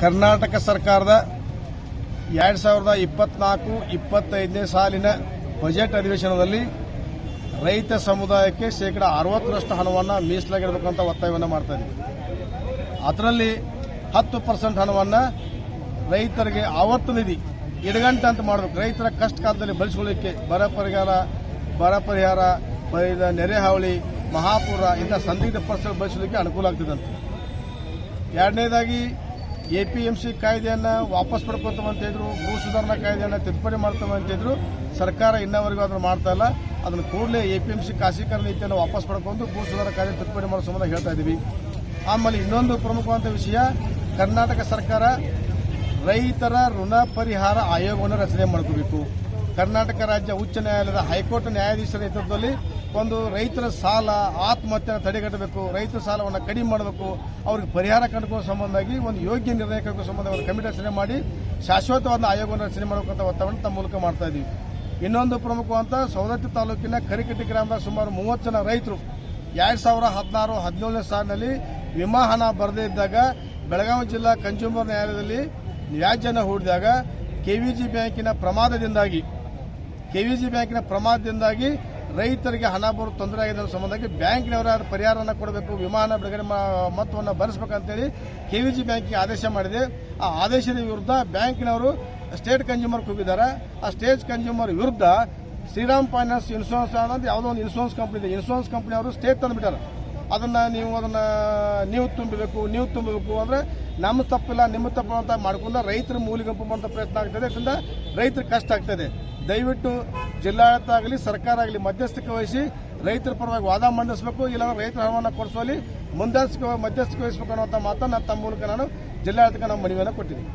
ಕರ್ನಾಟಕ ಸರ್ಕಾರದ 2024-25ನೇ ಸಾಲಿನ ಬಜೆಟ್ ಅಧಿವೇಶನದಲ್ಲಿ ರೈತ ಸಮುದಾಯಕ್ಕೆ ಶೇಕಡ 60ರಷ್ಟು ಹಣವನ್ನು ಮೀಸಲಾಗಿರಬೇಕಂತ ಒತ್ತಾಯವನ್ನು ಮಾಡ್ತಾ ಇದ್ದೀವಿ. ಅದರಲ್ಲಿ 10% ಹಣವನ್ನು ರೈತರಿಗೆ ಆವತ್ತು ನಿಧಿ ಇಡಗಂಟೆ ಅಂತ ಮಾಡಬೇಕು. ರೈತರ ಕಷ್ಟ ಕಾಲದಲ್ಲಿ ಬಳಸಿಕೊಳ್ಳಲಿಕ್ಕೆ ಬರ ಪರಿಹಾರ, ನೆರೆ ಹಾವಳಿ, ಮಹಾಪೂರ ಇಂಥ ಸಂದಿಗ್ಧ ಪರಿಸ್ಥಿತಿ ಬಳಸಲಿಕ್ಕೆ ಅನುಕೂಲ ಆಗ್ತಿದಂತೆ. ಎರಡನೇದಾಗಿ APMC ಕಾಯ್ದೆಯನ್ನು ವಾಪಸ್ ಪಡ್ಕೊಳ್ತಾವಂತ ಹೇಳಿದ್ರು, ಭೂ ಸುಧಾರಣಾ ಕಾಯ್ದೆಯನ್ನು ತಿದ್ದುಪಡಿ ಮಾಡ್ತಾವಂತ ಹೇಳಿದ್ರು. ಸರ್ಕಾರ ಇನ್ನವರೆಗೂ ಅದನ್ನು ಮಾಡ್ತಾ ಇಲ್ಲ. ಅದನ್ನು ಕೂಡಲೇ APMC ಖಾಸಗೀಕರಣ ನೀತಿಯನ್ನು ವಾಪಸ್ ಪಡ್ಕೊಂಡು ಭೂ ಸುಧಾರಣಾ ಕಾಯ್ದೆ ತಿದ್ದುಪಡಿ ಮಾಡೋ ಸಂಬಂಧ ಹೇಳ್ತಾ ಇದ್ದೀವಿ. ಆಮೇಲೆ ಇನ್ನೊಂದು ಪ್ರಮುಖವಾದ ವಿಷಯ, ಕರ್ನಾಟಕ ಸರ್ಕಾರ ರೈತರ ಋಣ ಪರಿಹಾರ ಆಯೋಗವನ್ನು ರಚನೆ ಮಾಡ್ಕೋಬೇಕು. ಕರ್ನಾಟಕ ರಾಜ್ಯ ಉಚ್ಚ ನ್ಯಾಯಾಲಯದ ಹೈಕೋರ್ಟ್ ನ್ಯಾಯಾಧೀಶರ ನೇತೃತ್ವದಲ್ಲಿ ಒಂದು ರೈತರ ಸಾಲ ಆತ್ಮಹತ್ಯೆ ತಡೆಗಟ್ಟಬೇಕು, ರೈತರ ಸಾಲವನ್ನು ಕಡಿಮೆ ಮಾಡಬೇಕು, ಅವ್ರಿಗೆ ಪರಿಹಾರ ಕಂಡುಕೊಳ್ಳೋ ಸಂಬಂಧವಾಗಿ ಒಂದು ಯೋಗ್ಯ ನಿರ್ಣಯ ಕೈಗೊಳ್ಳೋ ಸಂಬಂಧ ಒಂದು ಕಮಿಟಿ ರಚನೆ ಮಾಡಿ ಶಾಶ್ವತವಾದ ಆಯೋಗವನ್ನು ರಚನೆ ಮಾಡಬೇಕಂತ ಒತ್ತಾಯವನ್ನು ತಮ್ಮ ಮೂಲಕ ಮಾಡ್ತಾ ಇದ್ದೀವಿ. ಇನ್ನೊಂದು ಪ್ರಮುಖವಂತ ಸವದತ್ತಿ ತಾಲೂಕಿನ ಕರಿಕಟ್ಟಿ ಗ್ರಾಮದ ಸುಮಾರು 30 ಜನ ರೈತರು 2016-17ನೇ ಸಾಲಿನಲ್ಲಿ ವಿಮಾ ಹಣ ಬರದೇ ಇದ್ದಾಗ ಬೆಳಗಾವಿ ಜಿಲ್ಲಾ ಕನ್ಸ್ಯೂಮರ್ ನ್ಯಾಯಾಲಯದಲ್ಲಿ ವ್ಯಾಜ್ಯನ ಹೂಡಿದಾಗ KVG ಬ್ಯಾಂಕಿನ ಪ್ರಮಾದದಿಂದಾಗಿ ರೈತರಿಗೆ ಹಣ ಬರೋ ತೊಂದರೆ ಆಗಿದೆ ಅನ್ನೋ ಸಂಬಂಧವಾಗಿ ಬ್ಯಾಂಕಿನವರ ಪರಿಹಾರವನ್ನು ಕೊಡಬೇಕು, ವಿಮಾನ ಬಿಡುಗಡೆ ಮೊತ್ತವನ್ನು ಭರಿಸಬೇಕಂತೇಳಿ KVG ಬ್ಯಾಂಕಿಗೆ ಆದೇಶ ಮಾಡಿದೆ. ಆ ಆದೇಶದ ವಿರುದ್ಧ ಬ್ಯಾಂಕಿನವರು ಸ್ಟೇಟ್ ಕನ್ಸ್ಯೂಮರ್ಗೆ ಹೋಗಿದ್ದಾರೆ. ಆ ಸ್ಟೇಟ್ ಕನ್ಸ್ಯೂಮರ್ ವಿರುದ್ಧ ಶ್ರೀರಾಮ್ ಫೈನಾನ್ಸ್ ಇನ್ಶೂರೆನ್ಸ್ ಅನ್ನೋದು ಯಾವುದೋ ಒಂದು ಇನ್ಶೂರೆನ್ಸ್ ಕಂಪನಿ ಇದೆ. ಇನ್ಶೂರೆನ್ಸ್ ಕಂಪನಿಯವರು ಸ್ಟೇಟ್ ತಂದುಬಿಟ್ಟಾರೆ. ನೀವು ತುಂಬಬೇಕು ಅಂದರೆ ನಮ್ಮ ತಪ್ಪಿಲ್ಲ ನಿಮ್ಮ ತಪ್ಪು ಅಂತ ಮಾಡ್ಕೊಂಡು ರೈತರ ಮೂಲಿಗಂಪು ಮಾಡುವಂಥ ಪ್ರಯತ್ನ ಆಗ್ತದೆ. ಅದರಿಂದ ರೈತರಿಗೆ ಕಷ್ಟ ಆಗ್ತದೆ. ದಯವಿಟ್ಟು ಜಿಲ್ಲಾಡಳಿತ ಆಗಲಿ ಸರ್ಕಾರ ಆಗಲಿ ಮಧ್ಯಸ್ಥಿಕೆ ವಹಿಸಿ ರೈತರ ಪರವಾಗಿ ವಾದ ಮಂಡಿಸಬೇಕು. ಇಲ್ಲಾಂದ್ರೆ ರೈತರ ಹಣವನ್ನು ಕೊಡಿಸುವಲ್ಲಿ ಮಧ್ಯಸ್ಥಿಕೆ ವಹಿಸಬೇಕು ಅನ್ನುವಂಥ ಮಾತನ್ನು ತಮ್ಮ ಮೂಲಕ ನಾನು ಜಿಲ್ಲಾಡಳಿತಕ್ಕೆ ನಾವು ಮನವಿಯನ್ನು ಕೊಟ್ಟಿದ್ದೀನಿ.